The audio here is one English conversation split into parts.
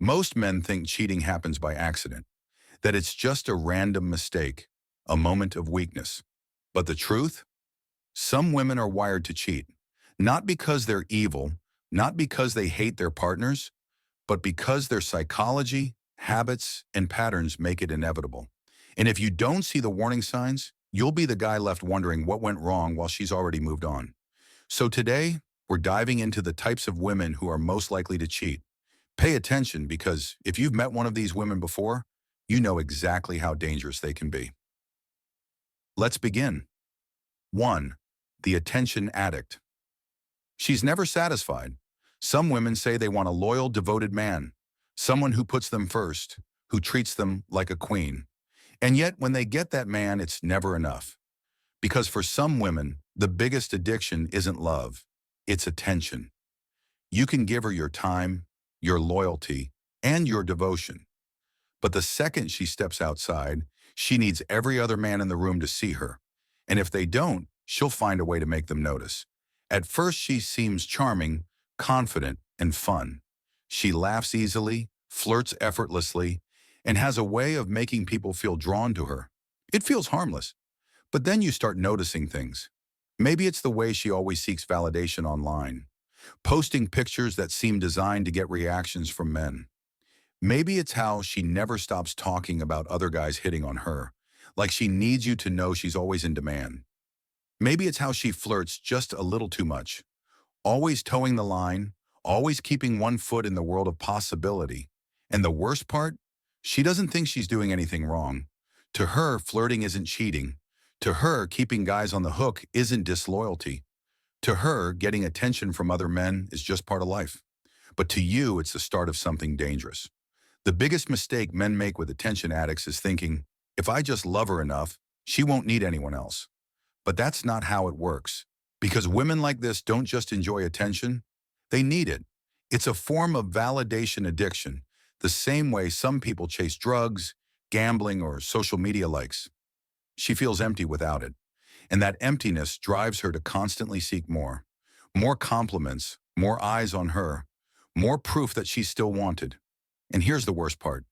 Most men think cheating happens by accident, that it's just a random mistake, a moment of weakness. But the truth? Some women are wired to cheat, not because they're evil, not because they hate their partners, but because their psychology, habits, and patterns make it inevitable. And if you don't see the warning signs, you'll be the guy left wondering what went wrong while she's already moved on. So today, we're diving into the types of women who are most likely to cheat. Pay attention because if you've met one of these women before, you know exactly how dangerous they can be. Let's begin. 1. The attention addict. She's never satisfied. Some women say they want a loyal, devoted man, someone who puts them first, who treats them like a queen. And yet, when they get that man, it's never enough. Because for some women, the biggest addiction isn't love, it's attention. You can give her your time, your loyalty, and your devotion. But the second she steps outside, she needs every other man in the room to see her. And if they don't, she'll find a way to make them notice. At first, she seems charming, confident, and fun. She laughs easily, flirts effortlessly, and has a way of making people feel drawn to her. It feels harmless. But then you start noticing things. Maybe it's the way she always seeks validation online, posting pictures that seem designed to get reactions from men. Maybe it's how she never stops talking about other guys hitting on her, like she needs you to know she's always in demand. Maybe it's how she flirts just a little too much, always towing the line, always keeping one foot in the world of possibility. And the worst part? She doesn't think she's doing anything wrong. To her, flirting isn't cheating. To her, keeping guys on the hook isn't disloyalty. To her, getting attention from other men is just part of life. But to you, it's the start of something dangerous. The biggest mistake men make with attention addicts is thinking, if I just love her enough, she won't need anyone else. But that's not how it works. Because women like this don't just enjoy attention, they need it. It's a form of validation addiction, the same way some people chase drugs, gambling, or social media likes. She feels empty without it. And that emptiness drives her to constantly seek more. More compliments, more eyes on her, more proof that she's still wanted. And here's the worst part.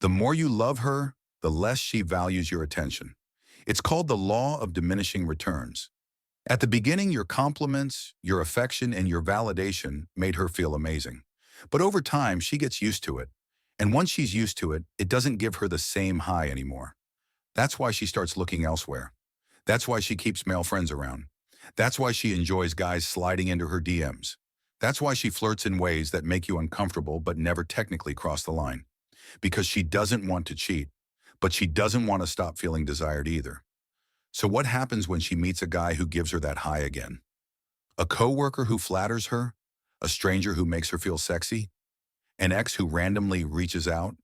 The more you love her, the less she values your attention. It's called the law of diminishing returns. At the beginning, your compliments, your affection, and your validation made her feel amazing. But over time, she gets used to it. And once she's used to it, it doesn't give her the same high anymore. That's why she starts looking elsewhere. That's why she keeps male friends around. That's why she enjoys guys sliding into her DMs. That's why she flirts in ways that make you uncomfortable but never technically cross the line. Because she doesn't want to cheat, but she doesn't want to stop feeling desired either. So what happens when she meets a guy who gives her that high again? A coworker who flatters her? A stranger who makes her feel sexy? An ex who randomly reaches out?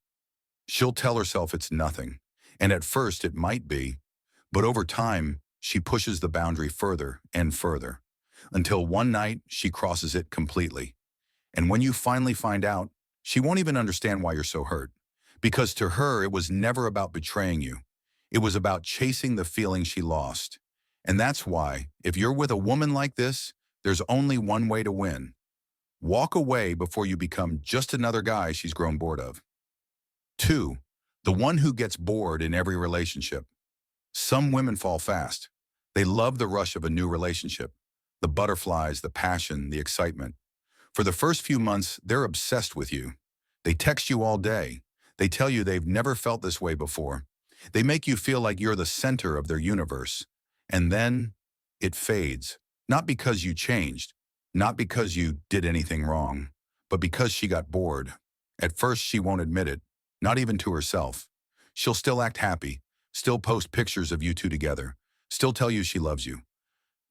She'll tell herself it's nothing. And at first it might be, but over time, she pushes the boundary further and further, until one night she crosses it completely. And when you finally find out, she won't even understand why you're so hurt. Because to her, it was never about betraying you. It was about chasing the feeling she lost. And that's why, if you're with a woman like this, there's only one way to win. Walk away before you become just another guy she's grown bored of. 2. The one who gets bored in every relationship. Some women fall fast. They love the rush of a new relationship, the butterflies, the passion, the excitement. For the first few months, they're obsessed with you. They text you all day. They tell you they've never felt this way before. They make you feel like you're the center of their universe. And then it fades. Not because you changed, not because you did anything wrong, but because she got bored. At first, she won't admit it, not even to herself. She'll still act happy, still post pictures of you two together, still tell you she loves you.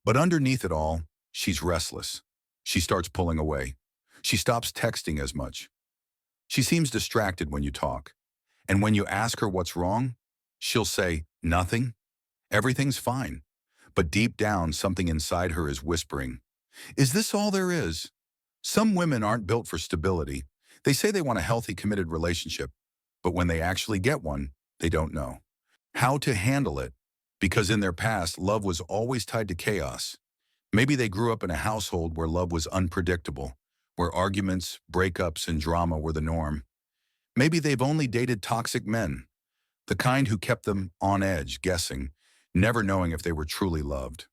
But underneath it all, she's restless. She starts pulling away. She stops texting as much. She seems distracted when you talk. And when you ask her what's wrong, she'll say, nothing. Everything's fine. But deep down, something inside her is whispering, is this all there is? Some women aren't built for stability. They say they want a healthy, committed relationship. But when they actually get one, they don't know how to handle it, because in their past, love was always tied to chaos. Maybe they grew up in a household where love was unpredictable, where arguments, breakups, and drama were the norm. Maybe they've only dated toxic men, the kind who kept them on edge, guessing, never knowing if they were truly loved.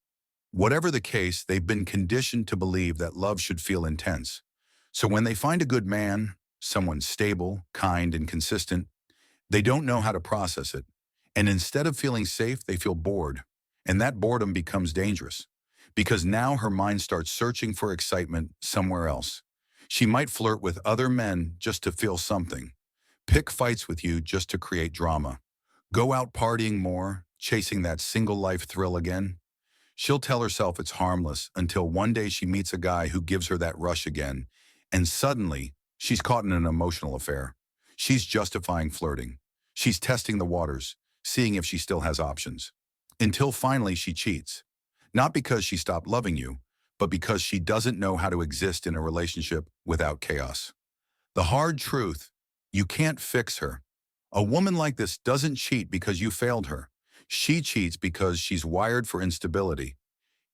Whatever the case, they've been conditioned to believe that love should feel intense. So when they find a good man, someone stable, kind, and consistent, they don't know how to process it. And instead of feeling safe, they feel bored. And that boredom becomes dangerous because now her mind starts searching for excitement somewhere else. She might flirt with other men just to feel something, pick fights with you just to create drama, go out partying more, chasing that single life thrill again. She'll tell herself it's harmless until one day she meets a guy who gives her that rush again, and suddenly she's caught in an emotional affair. She's justifying flirting. She's testing the waters, seeing if she still has options. Until finally she cheats. Not because she stopped loving you, but because she doesn't know how to exist in a relationship without chaos. The hard truth, you can't fix her. A woman like this doesn't cheat because you failed her. She cheats because she's wired for instability.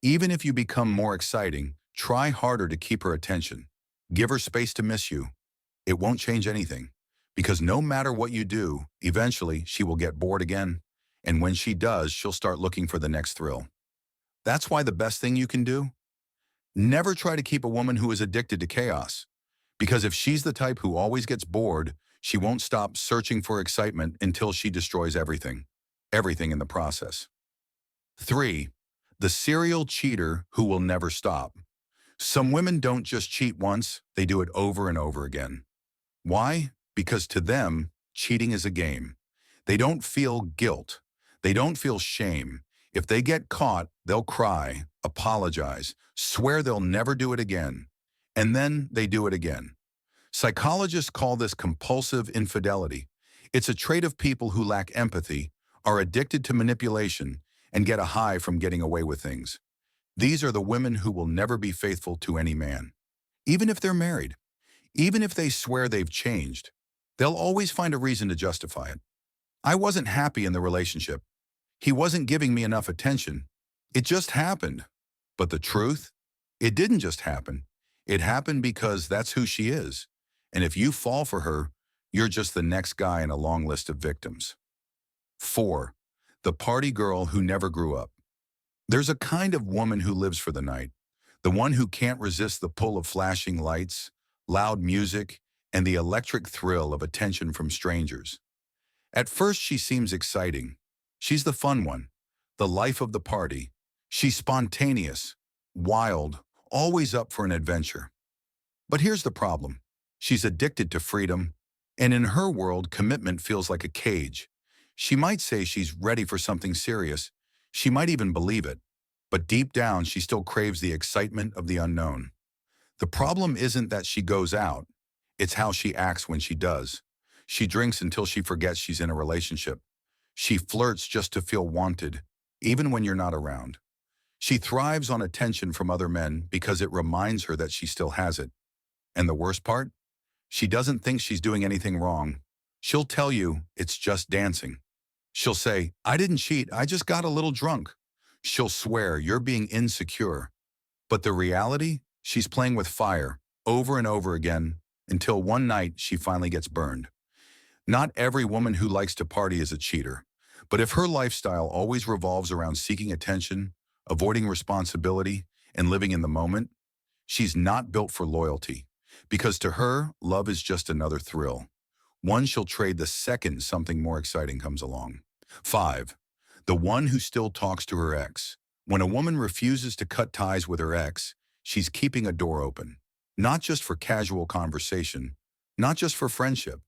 Even if you become more exciting, try harder to keep her attention. Give her space to miss you. It won't change anything. Because no matter what you do, eventually she will get bored again. And when she does, she'll start looking for the next thrill. That's why the best thing you can do? Never try to keep a woman who is addicted to chaos. Because if she's the type who always gets bored, she won't stop searching for excitement until she destroys everything. Everything in the process. 3. The serial cheater who will never stop. Some women don't just cheat once, they do it over and over again. Why? Because to them, cheating is a game. They don't feel guilt. They don't feel shame. If they get caught, they'll cry, apologize, swear they'll never do it again. And then they do it again. Psychologists call this compulsive infidelity. It's a trait of people who lack empathy, are addicted to manipulation, and get a high from getting away with things. These are the women who will never be faithful to any man. Even if they're married, even if they swear they've changed, they'll always find a reason to justify it. I wasn't happy in the relationship. He wasn't giving me enough attention. It just happened. But the truth? It didn't just happen. It happened because that's who she is. And if you fall for her, you're just the next guy in a long list of victims. 4. The party girl who never grew up. There's a kind of woman who lives for the night, the one who can't resist the pull of flashing lights, loud music, and the electric thrill of attention from strangers. At first, she seems exciting. She's the fun one, the life of the party. She's spontaneous, wild, always up for an adventure. But here's the problem. She's addicted to freedom, and in her world, commitment feels like a cage. She might say she's ready for something serious. She might even believe it. But deep down, she still craves the excitement of the unknown. The problem isn't that she goes out. It's how she acts when she does. She drinks until she forgets she's in a relationship. She flirts just to feel wanted, even when you're not around. She thrives on attention from other men because it reminds her that she still has it. And the worst part? She doesn't think she's doing anything wrong. She'll tell you it's just dancing. She'll say, I didn't cheat, I just got a little drunk. She'll swear you're being insecure. But the reality? She's playing with fire over and over again until one night she finally gets burned. Not every woman who likes to party is a cheater. But if her lifestyle always revolves around seeking attention, avoiding responsibility, and living in the moment, she's not built for loyalty. Because to her, love is just another thrill. One she'll trade the second something more exciting comes along. 5. The one who still talks to her ex. When a woman refuses to cut ties with her ex, she's keeping a door open. Not just for casual conversation, not just for friendship,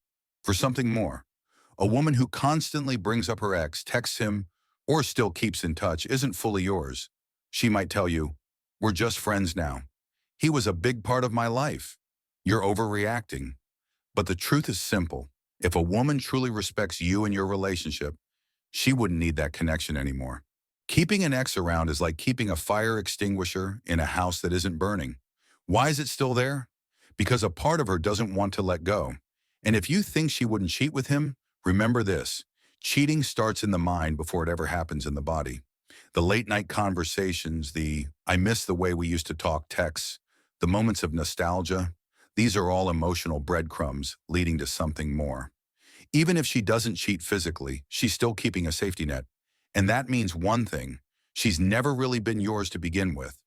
for something more. A woman who constantly brings up her ex, texts him, or still keeps in touch isn't fully yours. She might tell you, we're just friends now. He was a big part of my life. You're overreacting. But the truth is simple. If a woman truly respects you and your relationship, she wouldn't need that connection anymore. Keeping an ex around is like keeping a fire extinguisher in a house that isn't burning. Why is it still there? Because a part of her doesn't want to let go. And if you think she wouldn't cheat with him, remember this. Cheating starts in the mind before it ever happens in the body. The late night conversations, the I miss the way we used to talk texts, the moments of nostalgia, These are all emotional breadcrumbs leading to something more. Even if she doesn't cheat physically, she's still keeping a safety net. And that means one thing: she's never really been yours to begin with.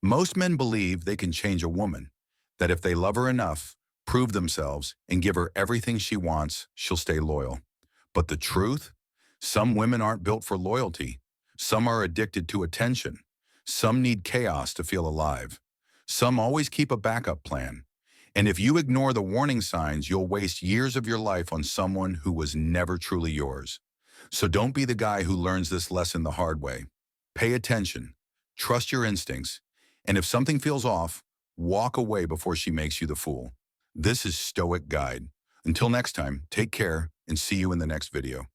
Most men believe they can change a woman, that if they love her enough, prove themselves, and give her everything she wants, she'll stay loyal. But the truth? Some women aren't built for loyalty. Some are addicted to attention. Some need chaos to feel alive. Some always keep a backup plan. And if you ignore the warning signs, you'll waste years of your life on someone who was never truly yours. So don't be the guy who learns this lesson the hard way. Pay attention, trust your instincts, and if something feels off, walk away before she makes you the fool. This is Stoic Guide. Until next time, take care and see you in the next video.